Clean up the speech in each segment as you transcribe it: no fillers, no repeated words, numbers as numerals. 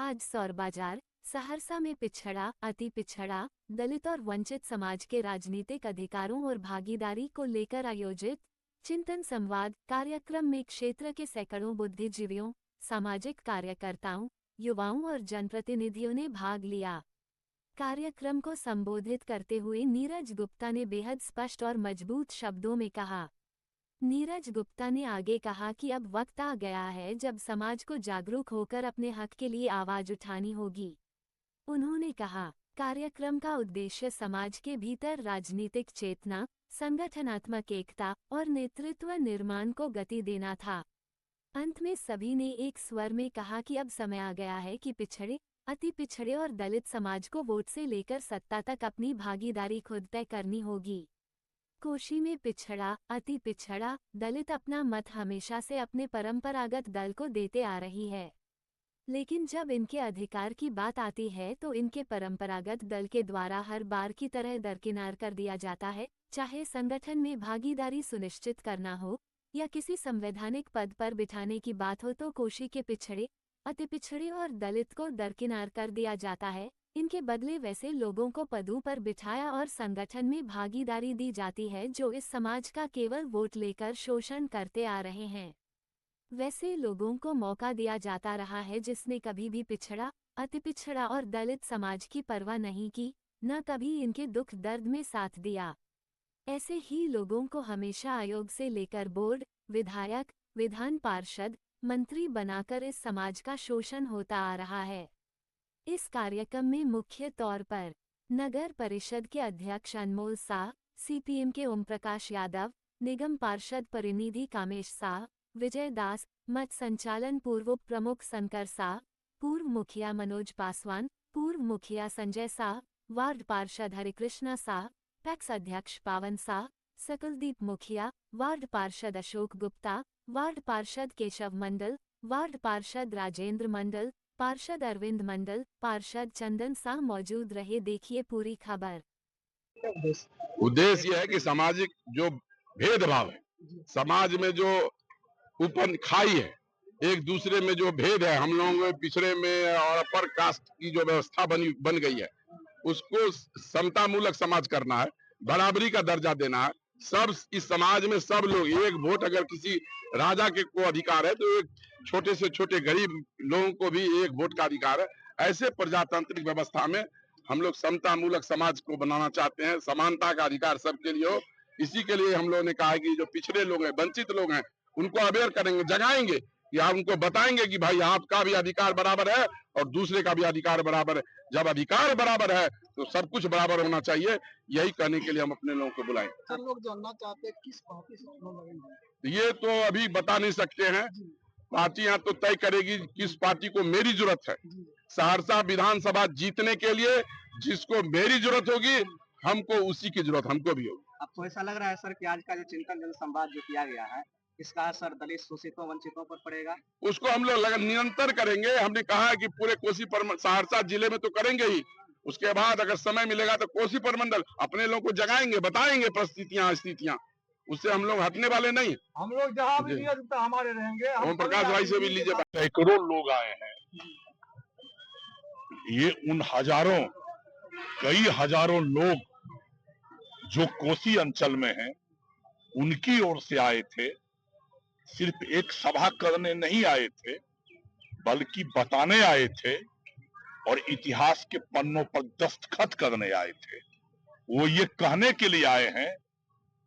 आज सौर बाजार सहरसा में पिछड़ा, अति पिछड़ा, दलित और वंचित समाज के राजनीतिक अधिकारों और भागीदारी को लेकर आयोजित चिंतन संवाद कार्यक्रम में क्षेत्र के सैकड़ों बुद्धिजीवियों, सामाजिक कार्यकर्ताओं, युवाओं और जनप्रतिनिधियों ने भाग लिया। कार्यक्रम को संबोधित करते हुए नीरज गुप्ता ने बेहद स्पष्ट और मजबूत शब्दों में कहा। नीरज गुप्ता ने आगे कहा कि अब वक्त आ गया है जब समाज को जागरूक होकर अपने हक के लिए आवाज उठानी होगी। उन्होंने कहा, कार्यक्रम का उद्देश्य समाज के भीतर राजनीतिक चेतना, संगठनात्मक एकता और नेतृत्व निर्माण को गति देना था। अंत में सभी ने एक स्वर में कहा कि अब समय आ गया है कि पिछड़े, अति पिछड़े और दलित समाज को वोट से लेकर सत्ता तक अपनी भागीदारी खुद तय करनी होगी। कोशी में पिछड़ा, अति पिछड़ा, दलित अपना मत हमेशा से अपने परंपरागत दल को देते आ रही है, लेकिन जब इनके अधिकार की बात आती है तो इनके परंपरागत दल के द्वारा हर बार की तरह दरकिनार कर दिया जाता है, चाहे संगठन में भागीदारी सुनिश्चित करना हो या किसी संवैधानिक पद पर बिठाने की बात हो तो कोशी के पिछड़े, अति पिछड़े और दलित को दरकिनार कर दिया जाता है। इनके बदले वैसे लोगों को पदों पर बिठाया और संगठन में भागीदारी दी जाती है जो इस समाज का केवल वोट लेकर शोषण करते आ रहे हैं। वैसे लोगों को मौका दिया जाता रहा है जिसने कभी भी पिछड़ा, अति पिछड़ा और दलित समाज की परवाह नहीं की, न कभी इनके दुख दर्द में साथ दिया। ऐसे ही लोगों को हमेशा आयोग से लेकर बोर्ड, विधायक, विधान पार्षद, मंत्री बनाकर इस समाज का शोषण होता आ रहा है। इस कार्यक्रम में मुख्य तौर पर नगर परिषद के अध्यक्ष अनमोल साह, सीपीएम के ओम प्रकाश यादव, निगम पार्षद परिनिधि कामेश साह, विजय दास, मत संचालन पूर्व प्रमुख शंकर साह, पूर्व मुखिया मनोज पासवान, पूर्व मुखिया संजय साह, वार्ड पार्षद हरिकृष्णा साह, पैक्स अध्यक्ष पावन साह, सकलदीप मुखिया, वार्ड पार्षद अशोक गुप्ता, वार्ड पार्षद केशव मंडल, वार्ड पार्षद राजेंद्र मंडल, पार्षद अरविंद मंडल, पार्षद चंदन साह मौजूद रहे। देखिए पूरी खबर। उद्देश्य यह है कि सामाजिक जो भेदभाव है, समाज में जो ऊपर खाई है, एक दूसरे में जो भेद है, हम लोगों में पिछड़े में और अपर कास्ट की जो व्यवस्था बन गई है, उसको समतामूलक समाज करना है, बराबरी का दर्जा देना है। सब इस समाज में सब लोग एक वोट, अगर किसी राजा के को अधिकार है तो एक छोटे से छोटे गरीब लोगों को भी एक वोट का अधिकार है। ऐसे प्रजातांत्रिक व्यवस्था में हम लोग समतामूलक समाज को बनाना चाहते हैं, समानता का अधिकार सबके लिए हो। इसी के लिए हम लोगों ने कहा है कि जो पिछड़े लोग हैं, वंचित लोग हैं, उनको अवेयर करेंगे, जगाएंगे, या उनको बताएंगे कि भाई आपका भी अधिकार बराबर है और दूसरे का भी अधिकार बराबर है। जब अधिकार बराबर है तो सब कुछ बराबर होना चाहिए। यही कहने के लिए हम अपने लोगों को बुलाए। सब लोग जानना चाहते हैं किस पार्टी से चुनाव लड़ेंगे। ये तो अभी बता नहीं सकते हैं, पार्टियां तो तय करेगी किस पार्टी को मेरी जरूरत है। सहरसा विधानसभा जीतने के लिए जिसको मेरी जरूरत होगी, हमको उसी की जरूरत हमको भी होगी। आपको ऐसा लग रहा है सर कि आज का जो चिंतन जन संवाद जो किया गया है, इसका असर दलित शोषितों वंचितों पर पड़ेगा? उसको हम लोग निरंतर करेंगे। हमने कहा है कि पूरे कोसी सहरसा जिले में तो करेंगे ही, उसके बाद अगर समय मिलेगा तो कोसी परमंडल अपने लोगों को जगाएंगे, बताएंगे परिस्थितियां स्थितियां, उससे हम लोग हटने वाले नहीं। हम लोग जहाँ भी हमारे रहेंगे। ओम प्रकाश भाई से भी लीजिए। सैकड़ों लोग आए हैं, ये उन हजारों, कई हजारों लोग जो कोसी अंचल में हैं, उनकी ओर से आए थे। सिर्फ एक सभा करने नहीं आए थे, बल्कि बताने आए थे और इतिहास के पन्नों पर दस्तखत करने आए थे। वो ये कहने के लिए आए हैं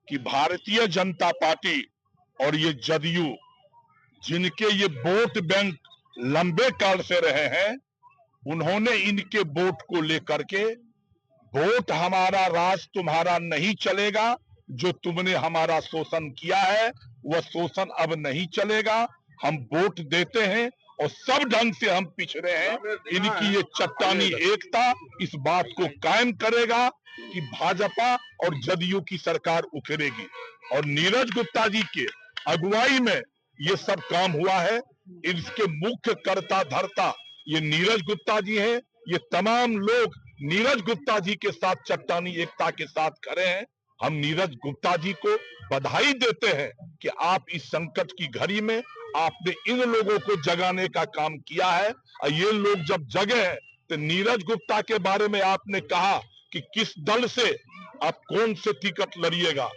कि भारतीय जनता पार्टी और ये जदयू, जिनके ये वोट बैंक लंबे काल से रहे हैं, उन्होंने इनके वोट को लेकर के, वोट हमारा राज तुम्हारा नहीं चलेगा, जो तुमने हमारा शोषण किया है वह शोषण अब नहीं चलेगा, हम वोट देते हैं और सब ढंग से हम पिछड़े हैं। इनकी ये चट्टानी एकता इस बात को कायम करेगा कि भाजपा और जदयू की सरकार उखड़ेगी। और नीरज गुप्ता जी के अगुवाई में ये सब काम हुआ है। इसके मुख्य कर्ता धर्ता ये नीरज गुप्ता जी हैं। ये तमाम लोग नीरज गुप्ता जी के साथ चट्टानी एकता के साथ खड़े हैं। हम नीरज गुप्ता जी को बधाई देते हैं कि आप इस संकट की घड़ी में आपने इन लोगों को जगाने का काम किया है। और ये लोग जब जगे हैं तो नीरज गुप्ता के बारे में आपने कहा कि किस दल से आप कौन से टिकट लड़िएगा।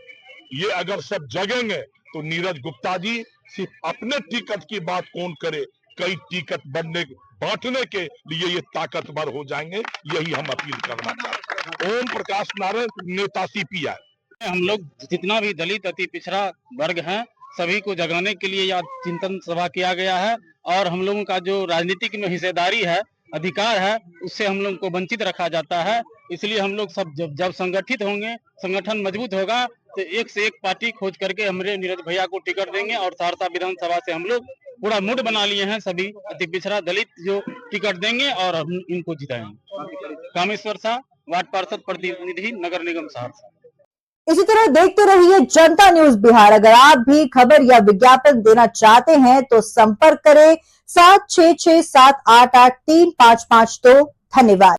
ये अगर सब जगेंगे तो नीरज गुप्ता जी सिर्फ अपने टिकट की बात कौन करे, कई टिकट बांटने के लिए ये ताकतवर हो जाएंगे। यही हम अपील करना चाहते हैं। ओम प्रकाश नारायण, नेता सीपीआई। हम लोग जितना भी दलित अति पिछड़ा वर्ग है सभी को जगाने के लिए यह चिंतन सभा किया गया है। और हम लोगों का जो राजनीतिक में हिस्सेदारी है, अधिकार है, उससे हम लोगों को वंचित रखा जाता है। इसलिए हम लोग सब जब संगठित होंगे, संगठन मजबूत होगा तो एक से एक पार्टी खोज करके हमारे नीरज भैया को टिकट देंगे। और सहरसा विधानसभा से हम लोग पूरा मूड बना लिए हैं, सभी अति पिछड़ा दलित जो टिकट देंगे और हम इनको जिताएंगे। कामेश्वर शाह, वार्ड पार्षद प्रतिनिधि, नगर निगम सहरसा। इसी तरह देखते रहिए जनता न्यूज बिहार। अगर आप भी खबर या विज्ञापन देना चाहते हैं तो संपर्क करें 7667883552। धन्यवाद।